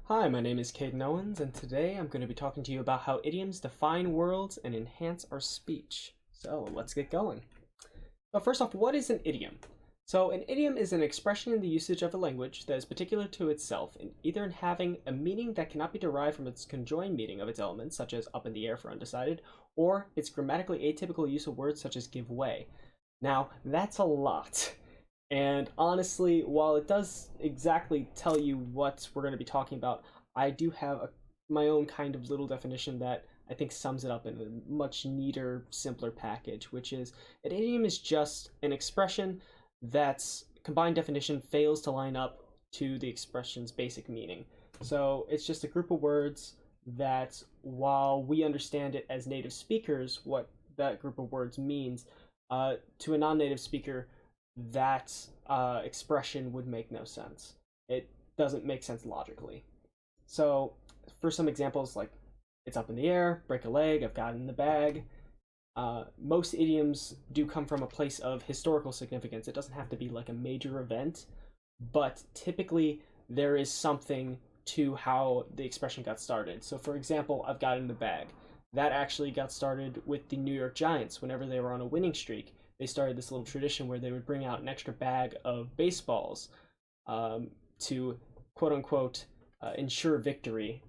Hi, my name is Caiden Owens, and today I'm going to be talking to you about how idioms define worlds and enhance our speech. So let's get going. But first off, what is an idiom? So an idiom is an expression in the usage of a language that is particular to itself, either in having a meaning that cannot be derived from its conjoined meaning of its elements, such as up in the air for undecided, or its grammatically atypical use of words such as give way. Now, that's a lot. And honestly, while it does exactly tell you what we're going to be talking about, I do have my own kind of little definition that I think sums it up in a much neater, simpler package, which is an idiom is just an expression that's combined definition fails to line up to the expression's basic meaning. So it's just a group of words that, while we understand it as native speakers, what that group of words means, to a non-native speaker, that expression would make no sense. It doesn't make sense logically. So, for some examples, like it's up in the air, break a leg, I've got it in the bag. Most idioms do come from a place of historical significance. It doesn't have to be like a major event, but typically there is something to how the expression got started. So, for example, I've got it in the bag. That actually got started with the New York Giants whenever they were on a winning streak. They started this little tradition where they would bring out an extra bag of baseballs to quote unquote ensure victory.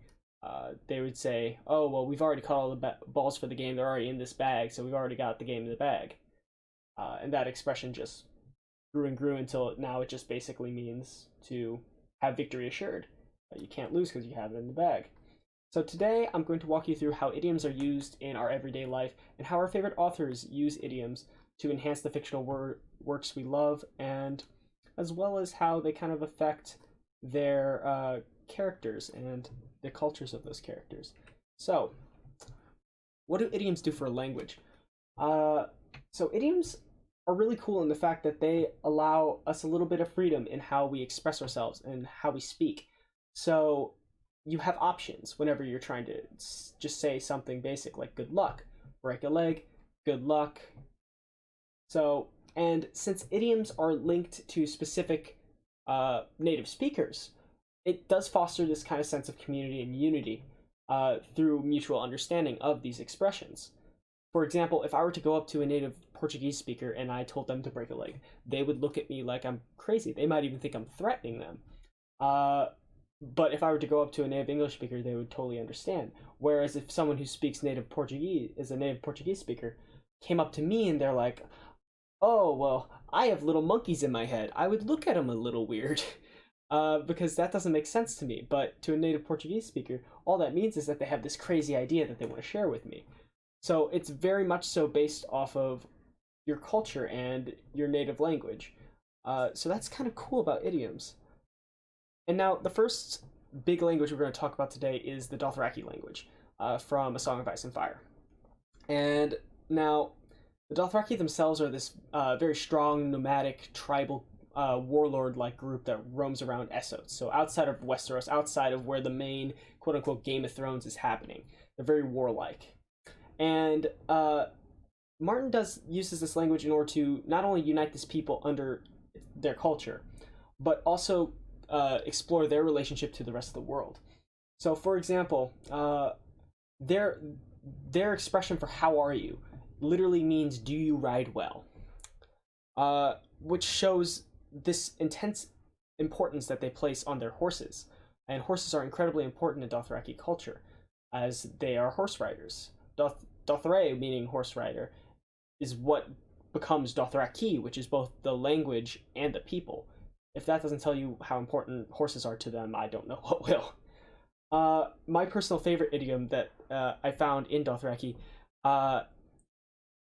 They would say, "Oh, well, we've already caught all the balls for the game. They're already in this bag, so we've already got the game in the bag." And that expression just grew and grew until now it just basically means to have victory assured. You can't lose because you have it in the bag. So today I'm going to walk you through how idioms are used in our everyday life and how our favorite authors use idioms to enhance the fictional works we love, and as well as how they kind of affect their characters and the cultures of those characters. So, what do idioms do for a language? So idioms are really cool in the fact that they allow us a little bit of freedom in how we express ourselves and how we speak. So you have options whenever you're trying to just say something basic like good luck, break a leg, good luck. So, and since idioms are linked to specific native speakers, it does foster this kind of sense of community and unity through mutual understanding of these expressions. For example, if I were to go up to a native Portuguese speaker and I told them to break a leg, they would look at me like I'm crazy. They might even think I'm threatening them. But if I were to go up to a native English speaker, they would totally understand. Whereas if someone who speaks native Portuguese, is a native Portuguese speaker, came up to me and they're like, "Oh, well, I have little monkeys in my head," I would look at them a little weird. Because that doesn't make sense to me. But to a native Portuguese speaker, all that means is that they have this crazy idea that they want to share with me. So it's very much so based off of your culture and your native language. So that's kind of cool about idioms. And now the first big language we're going to talk about today is the Dothraki language from A Song of Ice and Fire. And now the Dothraki themselves are this very strong, nomadic, tribal, warlord-like group that roams around Essos. So outside of Westeros, outside of where the main quote-unquote Game of Thrones is happening. They're very warlike. And Martin uses this language in order to not only unite this people under their culture, but also explore their relationship to the rest of the world. So, for example, their expression for "how are you" literally means "do you ride well," which shows this intense importance that they place on their horses. And horses are incredibly important in Dothraki culture, as they are horse riders. Dothre, meaning horse rider, is what becomes Dothraki, which is both the language and the people. If that doesn't tell you how important horses are to them, I don't know what will. My personal favorite idiom that I found in Dothraki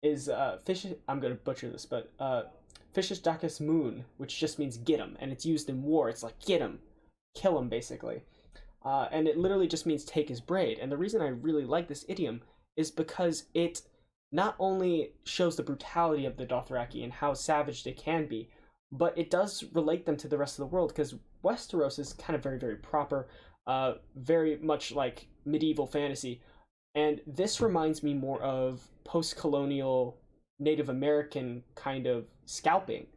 is fish. I'm gonna butcher this, but Fishes Dakas Moon, which just means get him, and it's used in war. It's like get him, kill him, basically. And it literally just means take his braid. And the reason I really like this idiom is because it not only shows the brutality of the Dothraki and how savage they can be, but it does relate them to the rest of the world, because Westeros is kind of very, very proper, very much like medieval fantasy. And this reminds me more of post-colonial Native American kind of scalping.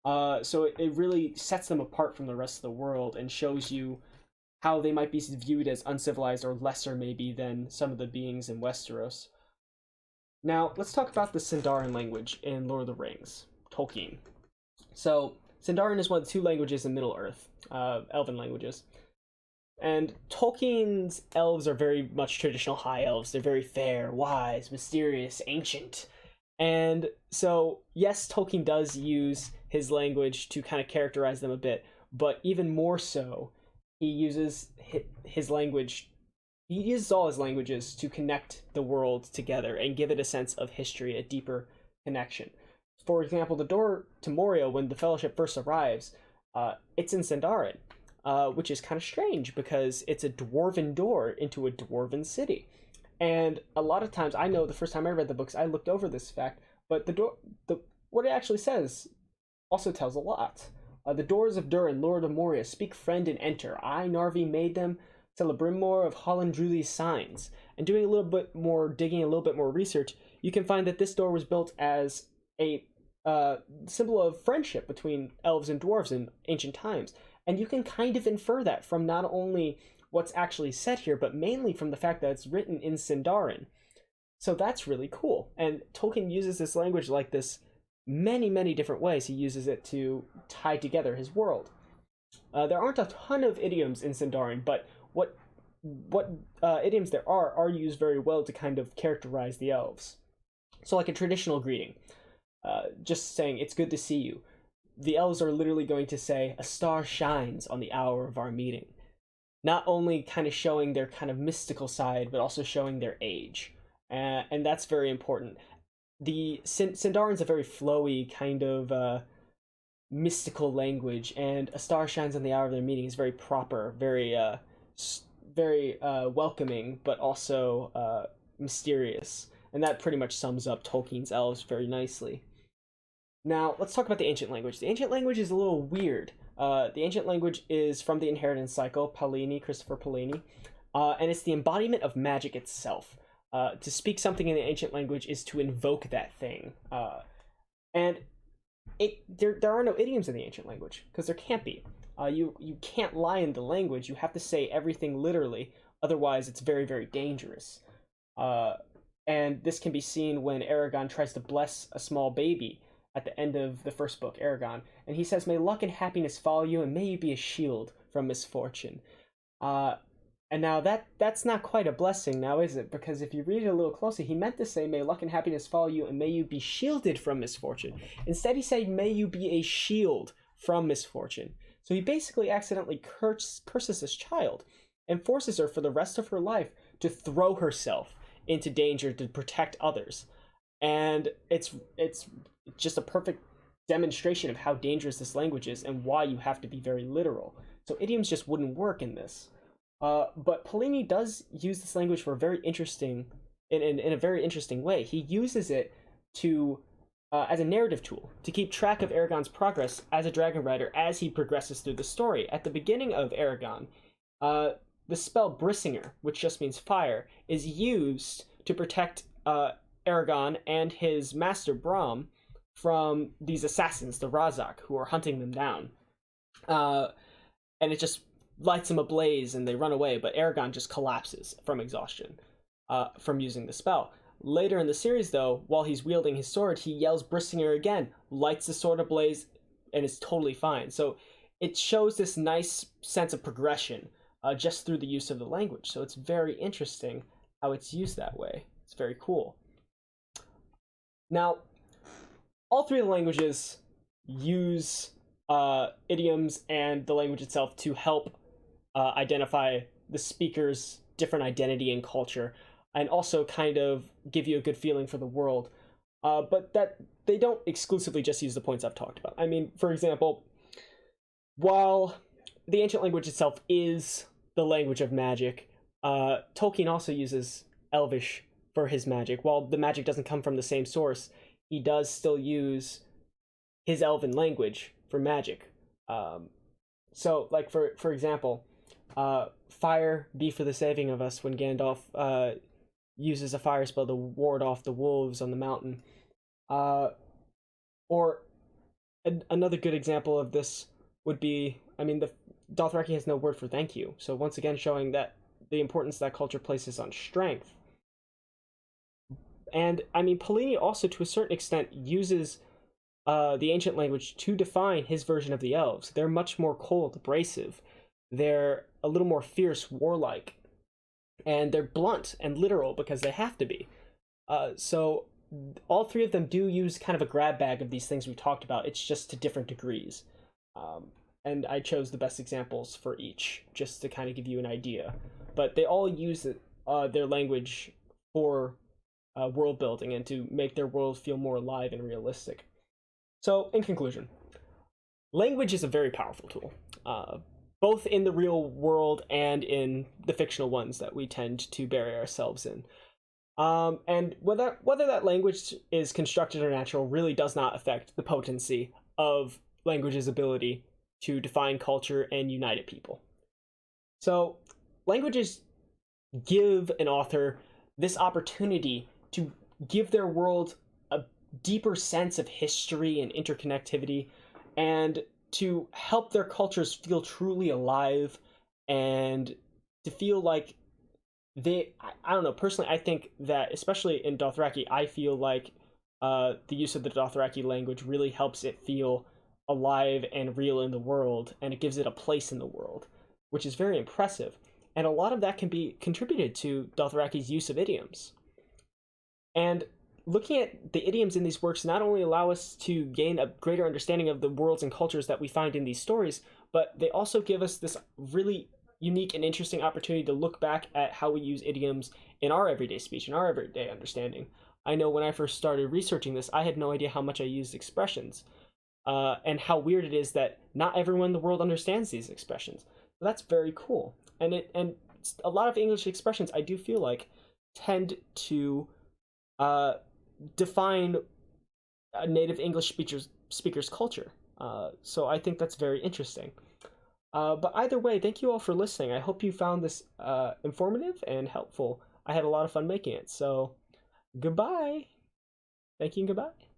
So it really sets them apart from the rest of the world and shows you how they might be viewed as uncivilized or lesser maybe than some of the beings in Westeros. Now, let's talk about the Sindarin language in Lord of the Rings, Tolkien. So, Sindarin is one of the two languages in Middle-earth, elven languages. And Tolkien's elves are very much traditional high elves. They're very fair, wise, mysterious, ancient. And so, yes, Tolkien does use his language to kind of characterize them a bit, but even more so, he uses his language, he uses all his languages to connect the world together and give it a sense of history, a deeper connection. For example, the door to Moria, when the Fellowship first arrives, it's in Sindarin, which is kind of strange because it's a dwarven door into a dwarven city. And a lot of times, I know the first time I read the books, I looked over this fact, but what it actually says also tells a lot. The doors of Durin, Lord of Moria, speak friend and enter. I, Narvi, made them, Celebrimor of Hollandruli's signs. And doing a little bit more digging, a little bit more research, you can find that this door was built as a symbol of friendship between elves and dwarves in ancient times. And you can kind of infer that from not only what's actually said here, but mainly from the fact that it's written in Sindarin. So that's really cool. And Tolkien uses this language like this many, many different ways. He uses it to tie together his world. There aren't a ton of idioms in Sindarin, but what idioms there are used very well to kind of characterize the elves. So like a traditional greeting, just saying, it's good to see you. The elves are literally going to say, a star shines on the hour of our meeting. Not only kind of showing their kind of mystical side, but also showing their age. And that's very important. The Sindarin's a very flowy kind of mystical language, and a star shines on the hour of their meeting is very proper, very welcoming, but also mysterious. And that pretty much sums up Tolkien's elves very nicely. Now, let's talk about the ancient language. The ancient language is a little weird. The ancient language is from the Inheritance Cycle, Christopher Paolini, and it's the embodiment of magic itself. To speak something in the ancient language is to invoke that thing. And there are no idioms in the ancient language, because there can't be. You can't lie in the language. You have to say everything literally, otherwise it's very, very dangerous. And this can be seen when Aragorn tries to bless a small baby at the end of the first book, Aragorn, and he says, "May luck and happiness follow you, and may you be a shield from misfortune." And now that's not quite a blessing now, is it? Because if you read it a little closely, he meant to say, "May luck and happiness follow you, and may you be shielded from misfortune." Instead, he said, "May you be a shield from misfortune." So he basically accidentally curses this child and forces her for the rest of her life to throw herself into danger to protect others. And it's just a perfect demonstration of how dangerous this language is and why you have to be very literal. So idioms just wouldn't work in this. But Paolini does use this language for a very interesting, in a very interesting way. He uses it to as a narrative tool to keep track of Aragorn's progress as a dragon rider as he progresses through the story. At the beginning of Aragon, the spell Brissinger, which just means fire, is used to protect Aragon and his master Brom from these assassins, the Razak, who are hunting them down. And it just lights them ablaze and they run away, but Aragon just collapses from exhaustion from using the spell. Later in the series, though, while he's wielding his sword, he yells Brissinger again, lights the sword ablaze, and is totally fine. So it shows this nice sense of progression just through the use of the language. So it's very interesting how it's used that way. It's very cool. Now, all three of the languages use idioms and the language itself to help identify the speaker's different identity and culture, and also kind of give you a good feeling for the world. But that they don't exclusively just use the points I've talked about. I mean, for example, while the ancient language itself is the language of magic, Tolkien also uses Elvish for his magic. While the magic doesn't come from the same source, he does still use his Elven language for magic. So, like, for example, fire be for the saving of us when Gandalf uses a fire spell to ward off the wolves on the mountain. Or another good example of this would be, I mean, Dothraki has no word for thank you. So once again, showing that the importance that culture places on strength. And I mean, Polini also, to a certain extent, uses the ancient language to define his version of the elves. They're much more cold, abrasive. They're a little more fierce, warlike, and they're blunt and literal because they have to be. So all three of them do use kind of a grab bag of these things we talked about. It's just to different degrees. And I chose the best examples for each, just to kind of give you an idea. But they all use their language for world building and to make their world feel more alive and realistic. So, in conclusion, language is a very powerful tool, both in the real world and in the fictional ones that we tend to bury ourselves in. And whether that language is constructed or natural really does not affect the potency of language's ability to define culture and unite a people. So, languages give an author this opportunity to give their world a deeper sense of history and interconnectivity, and to help their cultures feel truly alive, and to feel like I don't know, personally, I think that, especially in Dothraki, I feel like the use of the Dothraki language really helps it feel alive and real in the world, and it gives it a place in the world, which is very impressive. And a lot of that can be contributed to Dothraki's use of idioms. And looking at the idioms in these works not only allow us to gain a greater understanding of the worlds and cultures that we find in these stories, but they also give us this really unique and interesting opportunity to look back at how we use idioms in our everyday speech, in our everyday understanding. I know when I first started researching this, I had no idea how much I used expressions, and how weird it is that not everyone in the world understands these expressions. So that's very cool. And a lot of English expressions, I do feel like, tend to define a native English speaker's culture. So I think that's very interesting. But either way, thank you all for listening. I hope you found this informative and helpful. I had a lot of fun making it. So goodbye. Thank you and goodbye.